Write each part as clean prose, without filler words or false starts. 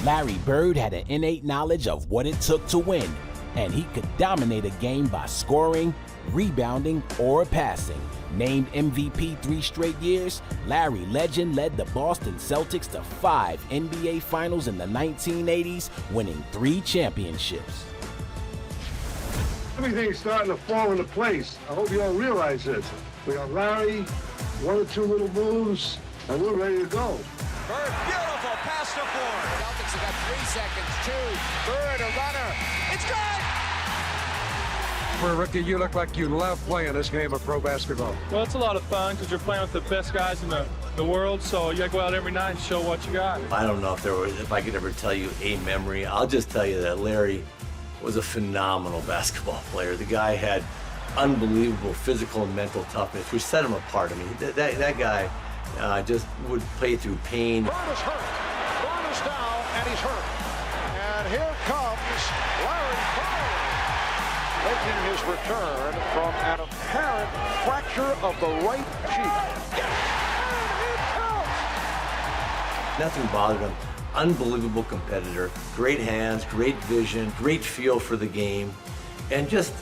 Larry Bird had an innate knowledge of what it took to win, and he could dominate a game by scoring, rebounding, or passing. Named MVP 3 straight years, Larry Legend led the Boston Celtics to 5 NBA Finals in the 1980s, winning 3 championships. Everything's starting to fall into place. I hope you all realize this. We got Larry, 1 or 2 little moves, and we're ready to go. Bird, beautiful pass to Ford. Celtics have got 3 seconds. 2. Bird, a runner. It's good! For a rookie, you look like you love playing this game of pro basketball. Well, it's a lot of fun because you're playing with the best guys in the world, so you got to go out every night and show what you got. I don't know if I could ever tell you a memory. I'll just tell you that Larry was a phenomenal basketball player. The guy had unbelievable physical and mental toughness, which set him apart. I mean, that guy just would play through pain. Bird is hurt. Bird is down, and he's hurt. And here comes Larry Bird, making his return from an apparent fracture of the right cheek. And it counts! Nothing bothered him. Unbelievable competitor, great hands, great vision, great feel for the game, and just,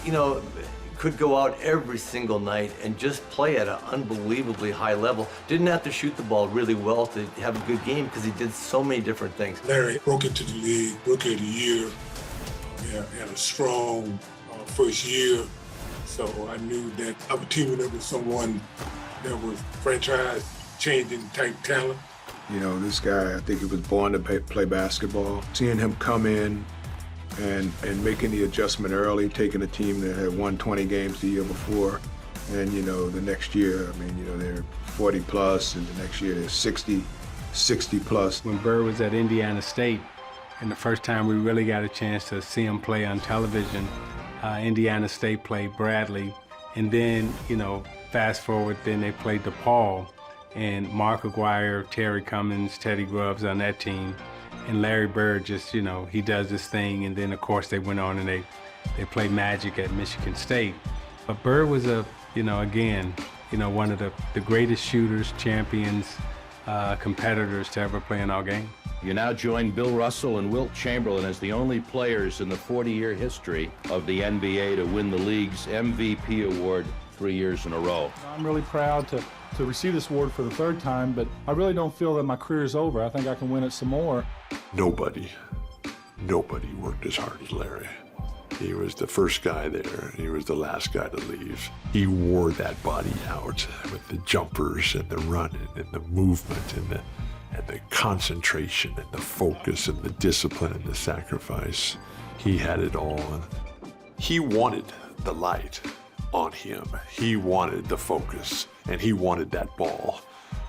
could go out every single night and just play at an unbelievably high level. Didn't have to shoot the ball really well to have a good game because he did so many different things. Larry broke into the league, Rookie of the Year, had a strong first year, so I knew that I was teaming up with someone that was franchise-changing type talent. This guy, I think he was born to play basketball. Seeing him come in and making the adjustment early, taking a team that had won 20 games the year before, and, the next year, they're 40 plus, and the next year they're 60 plus. When Bird was at Indiana State, and the first time we really got a chance to see him play on television, Indiana State played Bradley, and then, fast forward, then they played DePaul, and Mark Aguirre, Terry Cummins, Teddy Grubbs on that team, and Larry Bird just, he does this thing, and then of course they went on and they played Magic at Michigan State. But Bird was again, one of the greatest shooters, champions, competitors to ever play in our game. You now join Bill Russell and Wilt Chamberlain as the only players in the 40-year history of the NBA to win the league's MVP award 3 years in a row. I'm really proud to receive this award for the 3rd time, but I really don't feel that my career is over. I think I can win it some more. Nobody worked as hard as Larry. He was the first guy there. He was the last guy to leave. He wore that body out with the jumpers and the running and the movement and the concentration and the focus and the discipline and the sacrifice. He had it all. He wanted the light on him. He wanted the focus, and he wanted that ball.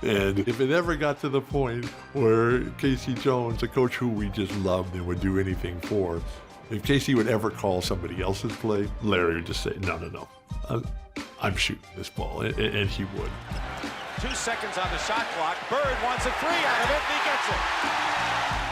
And if it ever got to the point where Casey Jones, a coach who we just loved and would do anything for, if Casey would ever call somebody else's play, Larry would just say, no, I'm shooting this ball, and he would. 2 seconds on the shot clock. Bird wants a 3 out of it, and he gets it.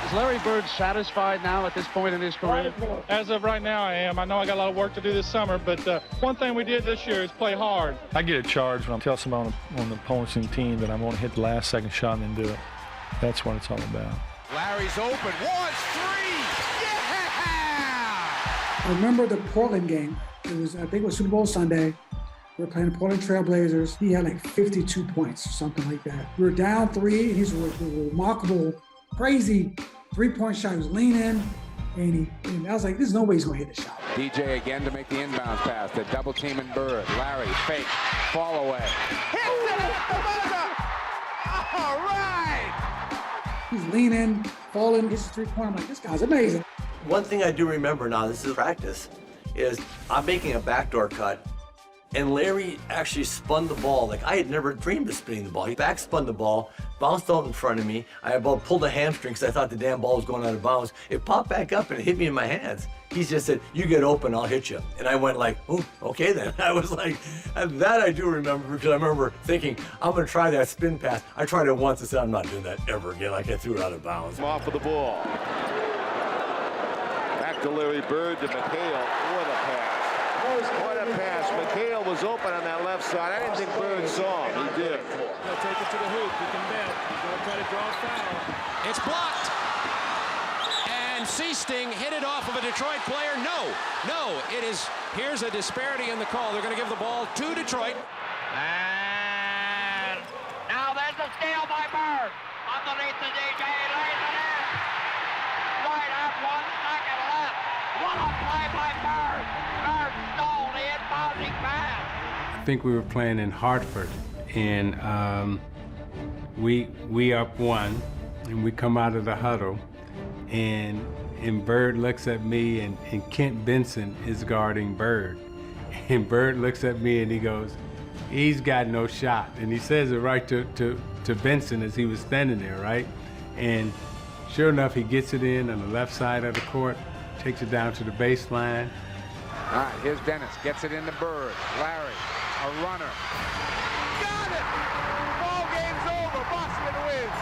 Is Larry Bird satisfied now at this point in his career? As of right now, I am. I know I got a lot of work to do this summer, but one thing we did this year is play hard. I get a charge when I tell somebody on the opposing team that I'm going to hit the last second shot and then do it. That's what it's all about. Larry's open. 1, 3. Yeah! I remember the Portland game. I think it was Super Bowl Sunday. We were playing the Portland Trail Blazers. He had like 52 points or something like that. We were down 3. He's a remarkable, crazy 3-point shot. He was leaning, and I was like, there's no way he's going to hit the shot. DJ again to make the inbounds pass. The double team and Bird. Larry, fake, fall away. Hits it at the buzzer! All right! He's leaning, falling, gets a 3-point. I'm like, this guy's amazing. One thing I do remember now, this is practice, is I'm making a backdoor cut, and Larry actually spun the ball. Like, I had never dreamed of spinning the ball. He back spun the ball, bounced out in front of me. I about pulled a hamstring because I thought the damn ball was going out of bounds. It popped back up and it hit me in my hands. He just said, you get open, I'll hit you. And I went like, oh, okay then. I was like, and that I do remember because I remember thinking, I'm going to try that spin pass. I tried it once and said, I'm not doing that ever again. Like, I threw it out of bounds. Off of the ball. Back to Larry Bird to McHale. What a pass. What a pass. McHale was open on that left side. I didn't think Bird saw him. He did. He'll take it to the hoop. You can bet. He's going to try to draw a foul. It's blocked. UMC sting hit it off of a Detroit player? No, it is. Here's a disparity in the call. They're going to give the ball to Detroit. And now there's a steal by Bird. Underneath the DJ, lays it in. Right at 1 second left. What a play by Bird. Bird stole the inbounding pass. I think we were playing in Hartford, and we up 1, and we come out of the huddle, and Bird looks at me, and Kent Benson is guarding Bird. And Bird looks at me and he goes, he's got no shot. And he says it right to Benson as he was standing there, right? And sure enough, he gets it in on the left side of the court, takes it down to the baseline. All right, here's Dennis, gets it into Bird. Larry, a runner. Got it! Ball game's over, Boston wins.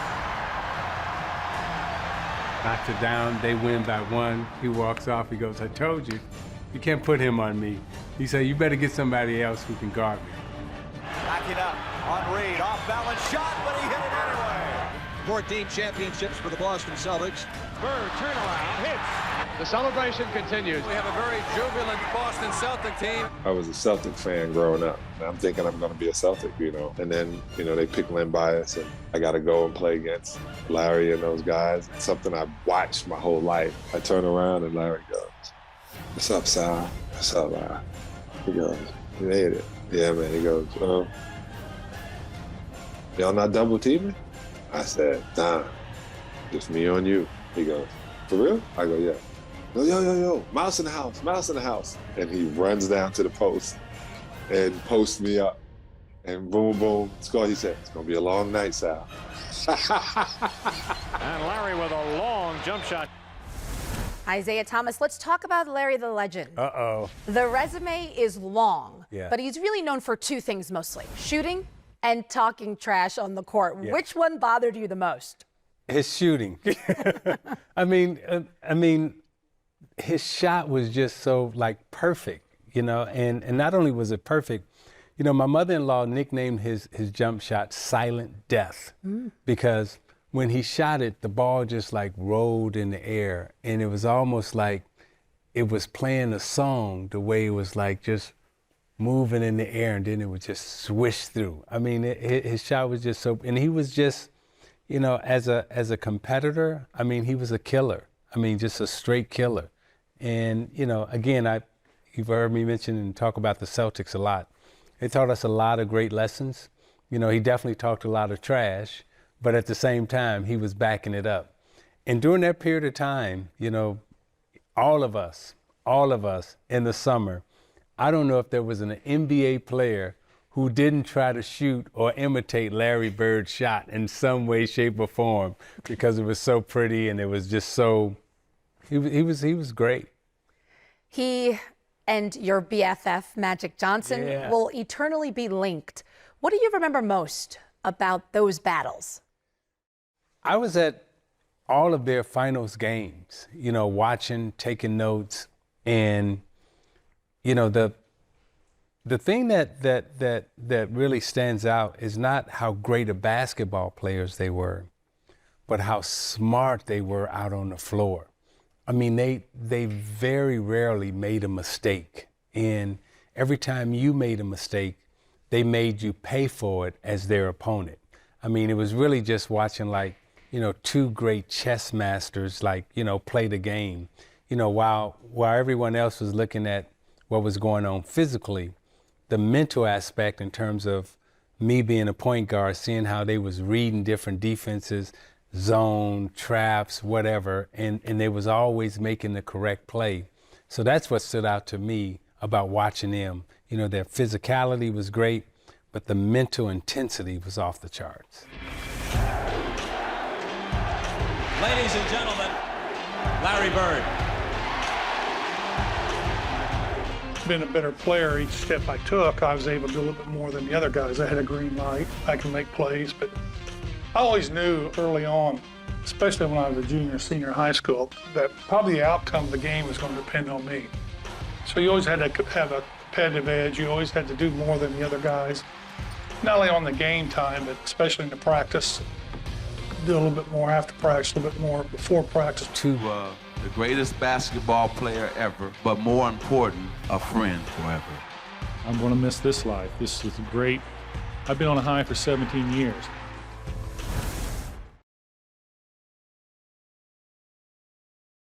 Knocked it down, they win by 1. He walks off, he goes, I told you, you can't put him on me. He said, you better get somebody else who can guard me. Backing up on Reed, off balance shot, but he hit it anyway. 14 championships for the Boston Celtics. Bird, turnaround, hits. The celebration continues. We have a very jubilant Boston Celtic team. I was a Celtic fan growing up. And I'm thinking I'm going to be a Celtic, And then, they pick Len Bias, and I got to go and play against Larry and those guys. It's something I've watched my whole life. I turn around and Larry goes, "What's up, Sal? What's up, Larry?" He goes, "You hit it." "Yeah, man." He goes, "Y'all not double teaming?" I said, "Nah, just me on you." He goes, "For real?" I go, "Yeah." Yo, mouse in the house, mouse in the house. And he runs down to the post and posts me up. And boom, boom, score. He said, "It's going to be a long night, Sal." And Larry with a long jump shot. Isaiah Thomas, let's talk about Larry the Legend. Uh-oh. The resume is long, Yeah. but he's really known for 2 things mostly, shooting and talking trash on the court. Yeah. Which one bothered you the most? His shooting. I mean, his shot was just so perfect, and not only was it perfect, my mother-in-law nicknamed his jump shot Silent Death because when he shot it, the ball just rolled in the air, and it was almost like it was playing a song, the way it was just moving in the air, and then it would just swish through. I mean, his shot was just so, and he was just, as a competitor, I mean, he was a killer. I mean, just a straight killer. And, again, you've heard me mention and talk about the Celtics a lot. They taught us a lot of great lessons. He definitely talked a lot of trash, but at the same time, he was backing it up. And during that period of time, all of us in the summer, I don't know if there was an NBA player who didn't try to shoot or imitate Larry Bird's shot in some way, shape, or form because it was so pretty and it was just so, he was great. He and your BFF, Magic Johnson, will eternally be linked. What do you remember most about those battles? I was at all of their finals games, watching, taking notes, and, the thing that really stands out is not how great of basketball players they were, but how smart they were out on the floor. I mean, they very rarely made a mistake. And every time you made a mistake, they made you pay for it as their opponent. I mean, it was really just watching 2 great chess masters play the game. While everyone else was looking at what was going on physically, the mental aspect in terms of me being a point guard, seeing how they was reading different defenses, zone, traps, whatever, and they was always making the correct play. So that's what stood out to me about watching them. Their physicality was great, but the mental intensity was off the charts. Ladies and gentlemen, Larry Bird. Been a better player each step I took. I was able to do a little bit more than the other guys. I had a green light. I can make plays, but I always knew early on, especially when I was a junior, senior high school, that probably the outcome of the game was going to depend on me. So you always had to have a competitive edge. You always had to do more than the other guys, not only on the game time, but especially in the practice. Do a little bit more after practice, a little bit more before practice. To the greatest basketball player ever, but more important, a friend forever. I'm going to miss this life. This is great. I've been on a high for 17 years.